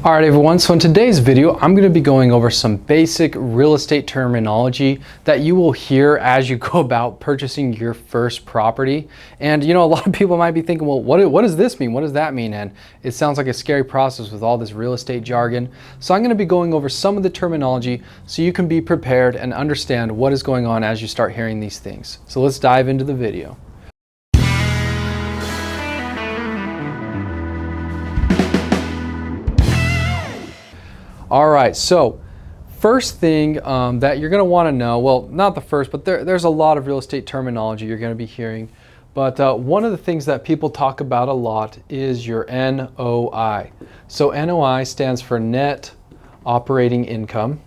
All right, everyone, so in today's video, I'm going to be going over some basic real estate terminology that you will hear as you go about purchasing your first property. And a lot of people might be thinking, well, what does this mean? What does that mean? And it sounds like a scary process with all this real estate jargon. So I'm going to be going over some of the terminology so you can be prepared and understand what is going on as you start hearing these things. So let's dive into the video. All right, so first thing that you're going to want to know, well, not the first, but there's a lot of real estate terminology you're going to be hearing. But one of the things that people talk about a lot is your NOI. So NOI stands for net operating income.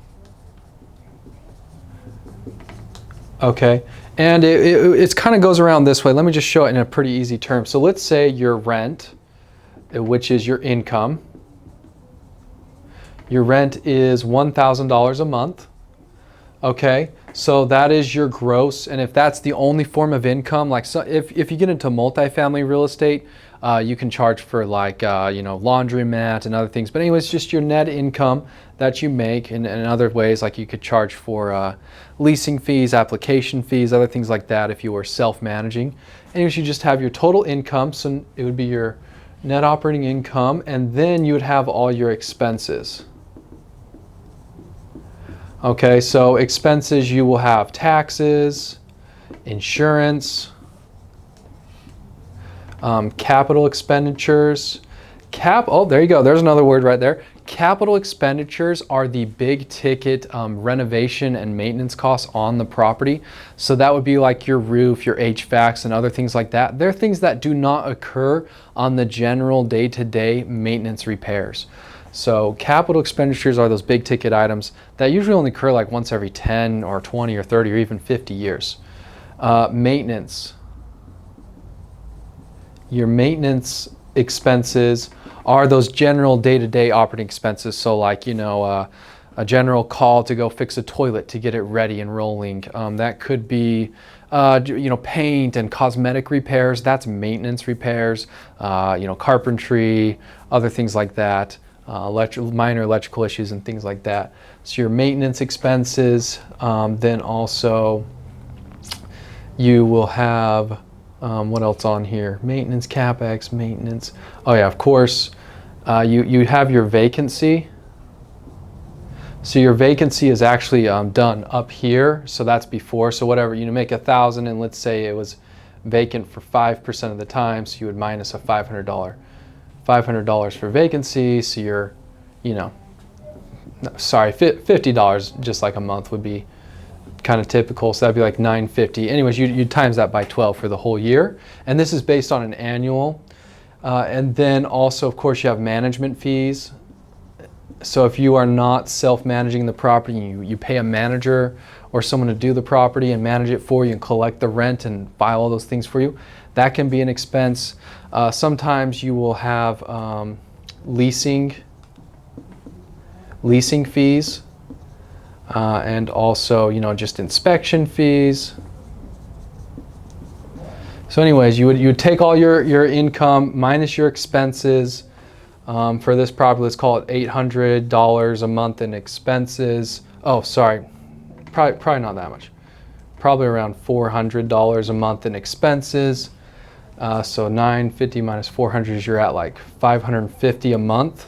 Okay, and it kind of goes around this way. Let me just show it in a pretty easy term. So let's say your rent, which is your income. Your rent is $1,000 a month. Okay, so that is your gross, and if that's the only form of income, like if you get into multifamily real estate, you can charge for like laundromat and other things. But anyways, just your net income that you make, and in other ways, like you could charge for leasing fees, application fees, other things like that if you were self-managing. Anyways, you just have your total income, so it would be your net operating income, and then you would have all your expenses. Okay, so expenses, you will have taxes, insurance, capital expenditures. Oh, there you go. There's another word right there. Capital expenditures are the big ticket renovation and maintenance costs on the property. So that would be like your roof, your HVACs, and other things like that. They're things that do not occur on the general day-to-day maintenance repairs. So capital expenditures are those big ticket items that usually only occur like once every 10 or 20 or 30 or even 50 years. Maintenance. Your maintenance expenses are those general day-to-day operating expenses. So like, a general call to go fix a toilet to get it ready and rolling. That could be paint and cosmetic repairs. That's maintenance repairs. Carpentry, other things like that. Minor electrical issues and things like that. So your maintenance expenses, then also you will have, what else on here? Maintenance, CapEx, maintenance. Oh yeah, of course, you have your vacancy. So your vacancy is actually done up here. So that's before, so whatever, make 1,000 and let's say it was vacant for 5% of the time, so you would minus a $500 for vacancy, so you're, $50 just like a month would be kind of typical, so that'd be like $950. Anyways, you times that by 12 for the whole year, and this is based on an annual. And then also, of course, you have management fees. So if you are not self-managing the property, you pay a manager or someone to do the property and manage it for you and collect the rent and file all those things for you, that can be an expense. Sometimes you will have leasing fees, and also just inspection fees. So anyways, you would take all your income minus your expenses. For this property, let's call it $800 a month in expenses. Oh, sorry, probably not that much. Probably around $400 a month in expenses. So $950 minus 400 is you're at like $550 a month.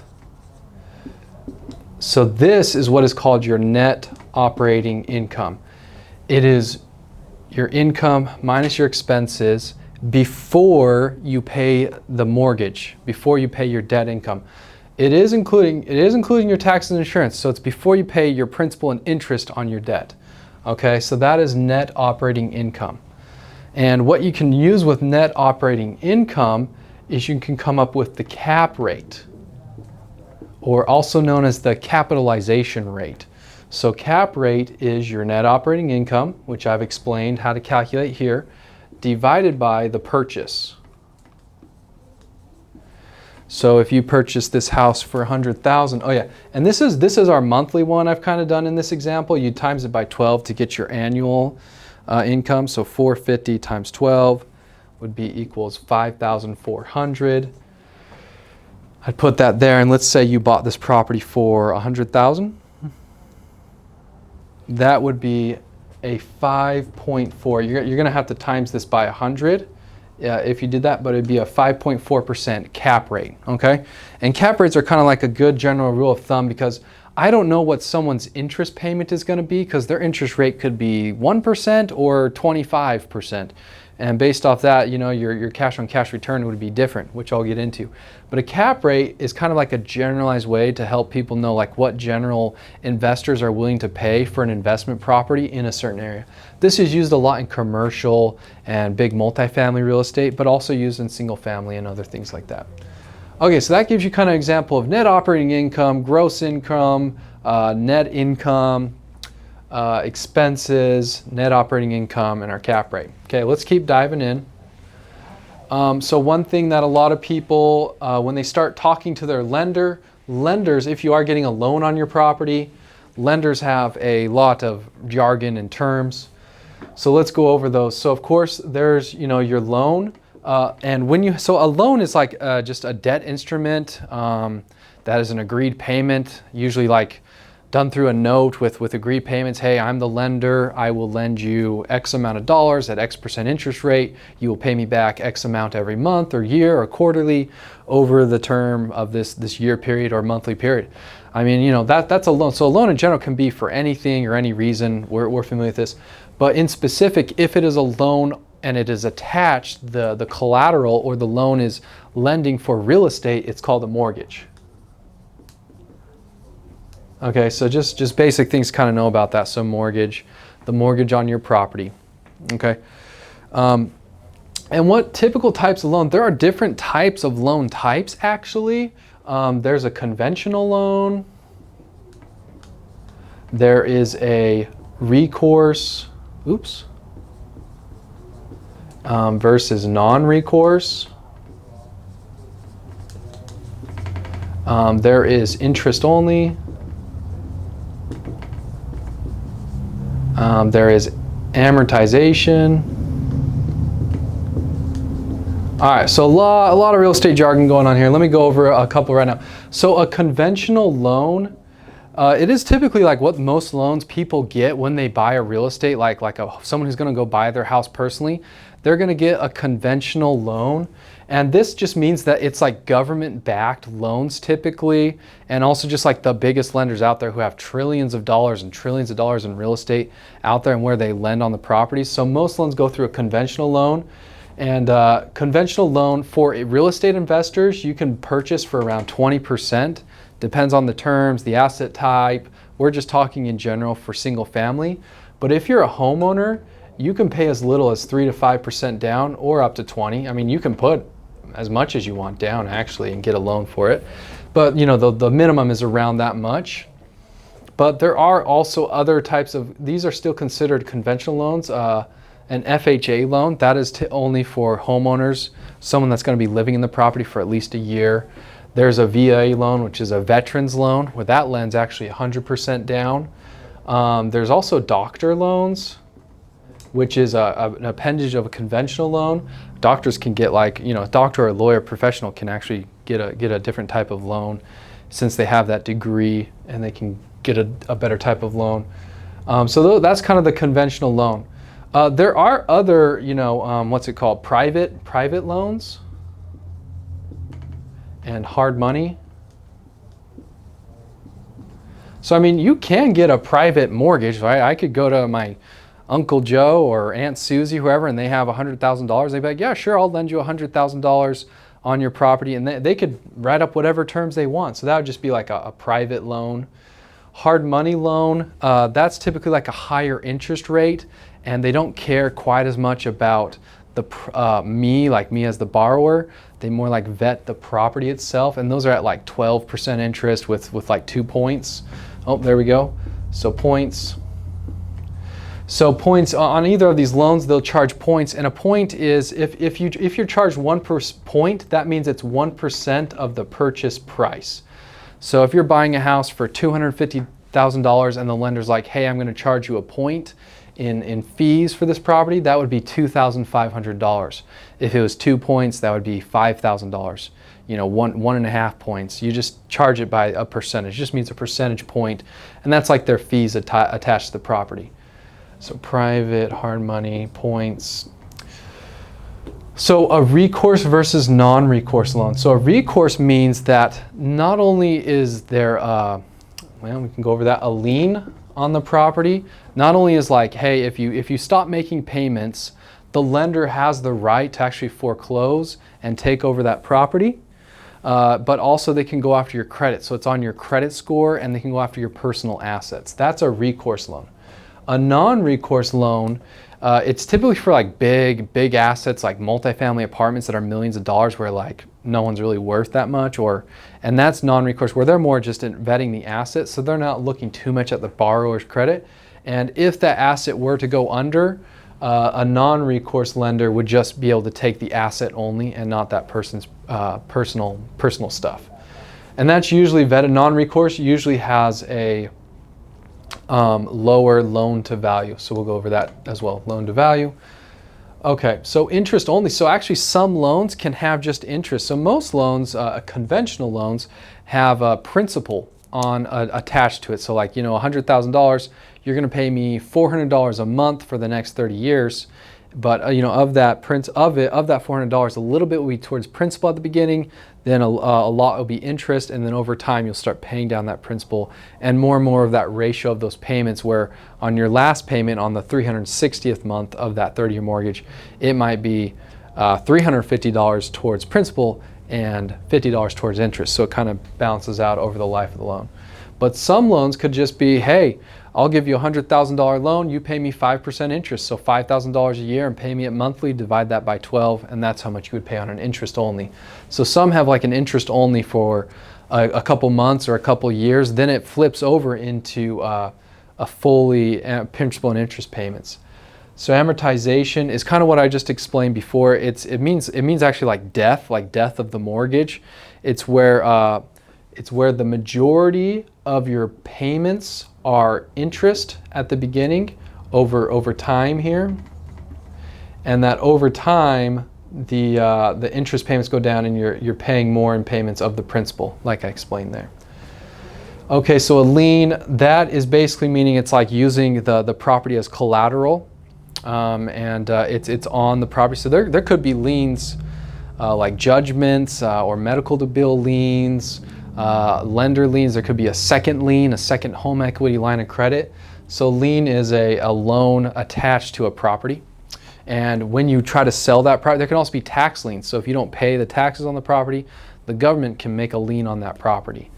So this is what is called your net operating income. It is your income minus your expenses before you pay the mortgage, before you pay your debt income. It is including your taxes and insurance. So it's before you pay your principal and interest on your debt. Okay, so that is net operating income. And what you can use with net operating income is you can come up with the cap rate, or also known as the capitalization rate. So cap rate is your net operating income, which I've explained how to calculate here, divided by the purchase. So if you purchase this house for $100,000, oh yeah, and this is our monthly one I've kind of done in this example. You times it by 12 to get your annual income. So 450 times 12 would be equals 5,400. I'd put that there, and let's say you bought this property for $100,000. That would be a 5.4. You're going to have to times this by 100 if you did that, but it'd be a 5.4% cap rate, okay? And cap rates are kind of like a good general rule of thumb, because I don't know what someone's interest payment is going to be, because their interest rate could be 1% or 25%. And based off that, you know, your cash on cash return would be different, which I'll get into. But a cap rate is kind of like a generalized way to help people know like what general investors are willing to pay for an investment property in a certain area. This is used a lot in commercial and big multifamily real estate, but also used in single family and other things like that. Okay, so that gives you kind of an example of net operating income, gross income, net income, expenses, net operating income, and our cap rate. Okay, let's keep diving in. So one thing that a lot of people, when they start talking to their lenders, if you are getting a loan on your property, lenders have a lot of jargon and terms. So let's go over those. So of course, there's, you know, your loan. And so a loan is like just a debt instrument that is an agreed payment, usually like done through a note with agreed payments. Hey, I'm the lender. I will lend you X amount of dollars at X% interest rate. You will pay me back X amount every month or year or quarterly over the term of this year period or monthly period. I mean, you know, that's a loan. So a loan in general can be for anything or any reason. We're familiar with this. But in specific, if it is a loan and it is attached, the collateral or the loan is lending for real estate, it's called a mortgage. Okay, so just basic things to kind of know about that. So mortgage, the mortgage on your property. Okay. And what typical types of loan? There are different types of loan types actually. There's a conventional loan. There is a recourse, versus non-recourse. There is interest only. There is amortization. All right, so a lot of real estate jargon going on here. Let me go over a couple right now. So a conventional loan, it is typically like what most loans people get when they buy a real estate, like someone who's going to go buy their house personally. They're going to get a conventional loan. And this just means that it's like government-backed loans typically, and also just like the biggest lenders out there who have trillions of dollars and trillions of dollars in real estate out there and where they lend on the properties. So most loans go through a conventional loan. And conventional loan for real estate investors, you can purchase for around 20%. Depends on the terms, the asset type. We're just talking in general for single family. But if you're a homeowner, you can pay as little as 3 to 5% down or up to 20. I mean, you can put as much as you want down actually and get a loan for it. But you know, the minimum is around that much. But there are also other types of, these are still considered conventional loans. An FHA loan, that is only for homeowners, someone that's going to be living in the property for at least a year. There's a VA loan, which is a veteran's loan, where that lends actually 100% down. There's also doctor loans, which is an appendage of a conventional loan. Doctors can get like, you know, a doctor or a lawyer professional can actually get a different type of loan since they have that degree, and they can get a better type of loan. So that's kind of the conventional loan. There are other, you know, what's it called? Private loans and hard money. So, I mean, you can get a private mortgage, right? I could go to my Uncle Joe or Aunt Susie, whoever, and they have $100,000. They'd be like, yeah, sure, I'll lend you $100,000 on your property. And they could write up whatever terms they want. So that would just be like a private loan. Hard money loan, that's typically like a higher interest rate, and they don't care quite as much about me as the borrower. They more like vet the property itself, and those are at like 12% interest with like 2 points. Oh, there we go. So points. So points on either of these loans, they'll charge points, and a point is if you're charged 1 point, that means it's 1% of the purchase price. So if you're buying a house for $250,000 and the lender's like, hey, I'm going to charge you a point in fees for this property, that would be $2,500. If it was 2 points, that would be $5,000. 1.5 points. You just charge it by a percentage. It just means a percentage point, and that's like their fees attached to the property. So private hard money points. So a recourse versus non-recourse loan. So a recourse means that not only is there, well, we can go over that, a lien on the property. Not only is like, hey, if you stop making payments, the lender has the right to actually foreclose and take over that property, but also they can go after your credit. So it's on your credit score, and they can go after your personal assets. That's a recourse loan. A non-recourse loan, it's typically for like big assets, like multifamily apartments that are millions of dollars, where like no one's really worth that much, and that's non-recourse, where they're more just vetting the asset, so they're not looking too much at the borrower's credit. And if that asset were to go under, a non-recourse lender would just be able to take the asset only and not that person's personal stuff. And that's usually vetted. Non-recourse usually has a lower loan to value. So we'll go over that as well, loan to value. Okay, so interest only. So actually some loans can have just interest. So most loans, conventional loans, have a principal attached to it. So like, $100,000, you're going to pay me $400 a month for the next 30 years. But of that $400, a little bit will be towards principal at the beginning, then a lot will be interest, and then over time you'll start paying down that principal, and more of that ratio of those payments, where on your last payment on the 360th month of that 30-year mortgage, it might be $350 towards principal and $50 towards interest. So it kind of balances out over the life of the loan. But some loans could just be, hey, I'll give you a $100,000 loan, you pay me 5% interest, so $5,000 a year, and pay me it monthly, divide that by 12, and that's how much you would pay on an interest only. So some have like an interest only for a couple months or a couple years, then it flips over into a fully principal and interest payments. So amortization is kind of what I just explained before. It means actually like death of the mortgage. It's where the majority of your payments are interest at the beginning over time here, and that over time the interest payments go down, and you're paying more in payments of the principal, like I explained there. Okay, so a lien, that is basically meaning it's like using the property as collateral, and it's on the property. So there could be liens like judgments or medical to bill liens. Lender liens, there could be a second lien, a second home equity line of credit. So lien is a loan attached to a property. And when you try to sell that property, there can also be tax liens. So if you don't pay the taxes on the property, the government can make a lien on that property.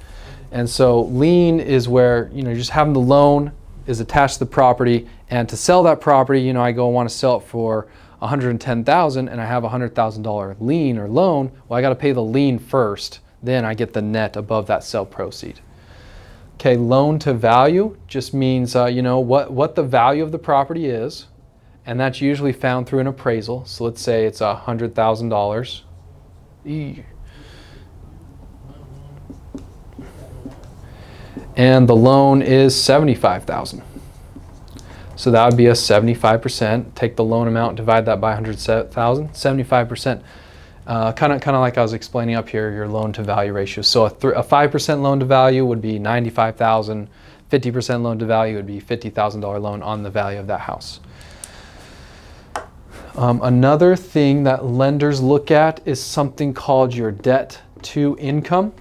And so lien is where, just having the loan is attached to the property, and to sell that property, I go and want to sell it for $110,000, and I have a $100,000 lien or loan. Well, I got to pay the lien first. Then I get the net above that sell proceed. Okay, loan to value just means what the value of the property is, and that's usually found through an appraisal. So let's say it's $100,000. And the loan is $75,000. So that would be a 75%. Take the loan amount, divide that by 100,000, 75%. Kind of like I was explaining up here, your loan to value ratio. So a 5% loan to value would be $95,000. 50% loan to value would be $50,000 loan on the value of that house. Another thing that lenders look at is something called your debt to income.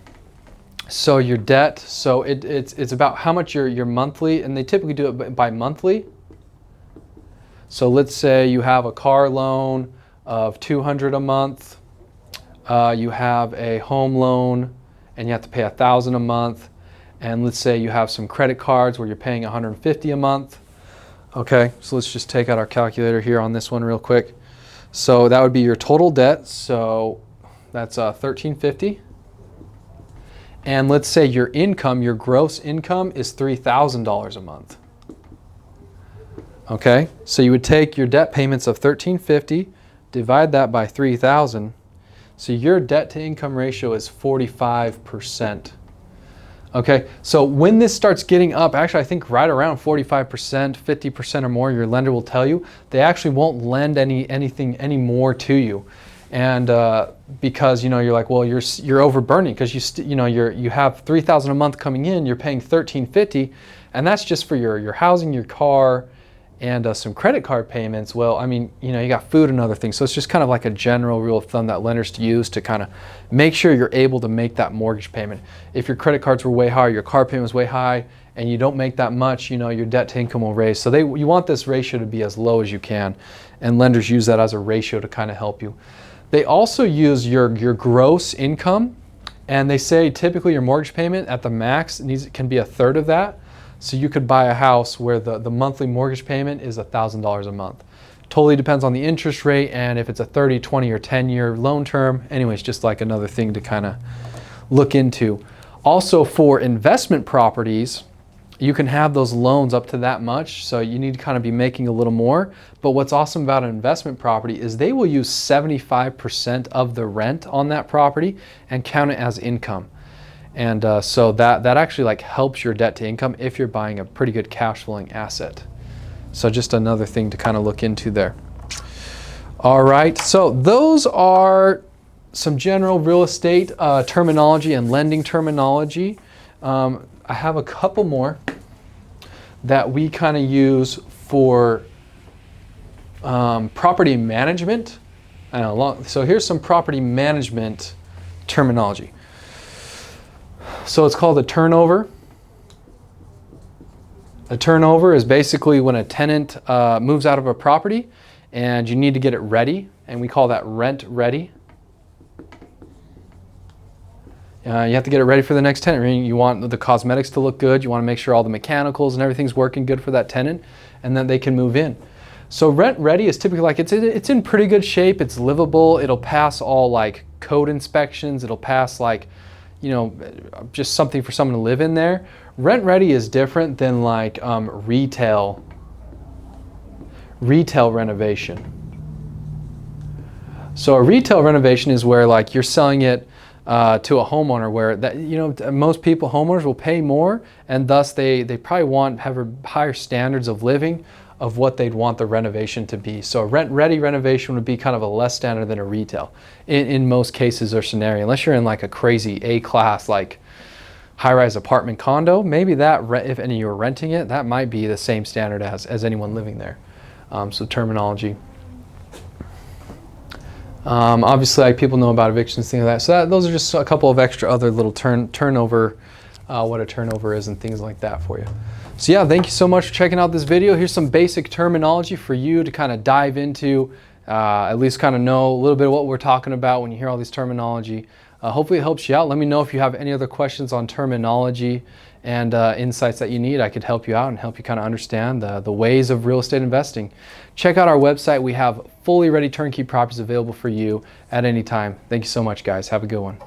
So your debt, so it's about how much your monthly, and they typically do it by monthly. So let's say you have a car loan of $200 a month. You have a home loan and you have to pay $1,000 a month, and let's say you have some credit cards where you're paying $150 a month. Okay, so let's just take out our calculator here on this one real quick. So that would be your total debt, so that's $1,350. And let's say your income, your gross income, is $3,000 a month. Okay, so you would take your debt payments of $1,350, divide that by 3,000. So your debt to income ratio is 45%. Okay, so when this starts getting up, actually I think right around 45%, 50% or more, your lender will tell you they actually won't lend anything anymore to you. And because you're like, well, you're overburning because you have $3,000 a month coming in, you're paying $1,350, and that's just for your housing, your car, and some credit card payments. Well, I mean, you got food and other things. So it's just kind of like a general rule of thumb that lenders use to kind of make sure you're able to make that mortgage payment. If your credit cards were way high, your car payment was way high, and you don't make that much, your debt to income will raise. So you want this ratio to be as low as you can, and lenders use that as a ratio to kind of help you. They also use your gross income, and they say typically your mortgage payment at the max can be a third of that. So you could buy a house where the monthly mortgage payment is $1,000 a month. Totally depends on the interest rate and if it's a 30, 20, or 10-year loan term. Anyways, just like another thing to kind of look into. Also for investment properties, you can have those loans up to that much, so you need to kind of be making a little more. But what's awesome about an investment property is they will use 75% of the rent on that property and count it as income. And so that actually like helps your debt to income if you're buying a pretty good cash flowing asset. So just another thing to kind of look into there. All right, so those are some general real estate terminology and lending terminology. I have a couple more that we kind of use for property management. So here's some property management terminology. So it's called a turnover. A turnover is basically when a tenant moves out of a property and you need to get it ready, and we call that rent ready. You have to get it ready for the next tenant. You want the cosmetics to look good. You want to make sure all the mechanicals and everything's working good for that tenant, and then they can move in. So rent ready is typically like it's in pretty good shape. It's livable. It'll pass all like code inspections. It'll pass like, just something for someone to live in there. Rent ready is different than like retail renovation. So a retail renovation is where like you're selling it to a homeowner, where that most homeowners will pay more, and thus they probably have higher standards of living of what they'd want the renovation to be. So a rent-ready renovation would be kind of a less standard than a retail in most cases or scenario, unless you're in like a crazy A-class like high-rise apartment condo. Maybe that, if any you were renting it, that might be the same standard as anyone living there. So terminology. Obviously, like, people know about evictions, things like that. So those are just a couple of extra other little turnover, what a turnover is and things like that for you. So yeah, thank you so much for checking out this video. Here's some basic terminology for you to kind of dive into, at least kind of know a little bit of what we're talking about when you hear all these terminology. Hopefully it helps you out. Let me know if you have any other questions on terminology and insights that you need. I could help you out and help you kind of understand the ways of real estate investing. Check out our website. We have fully ready turnkey properties available for you at any time. Thank you so much, guys. Have a good one.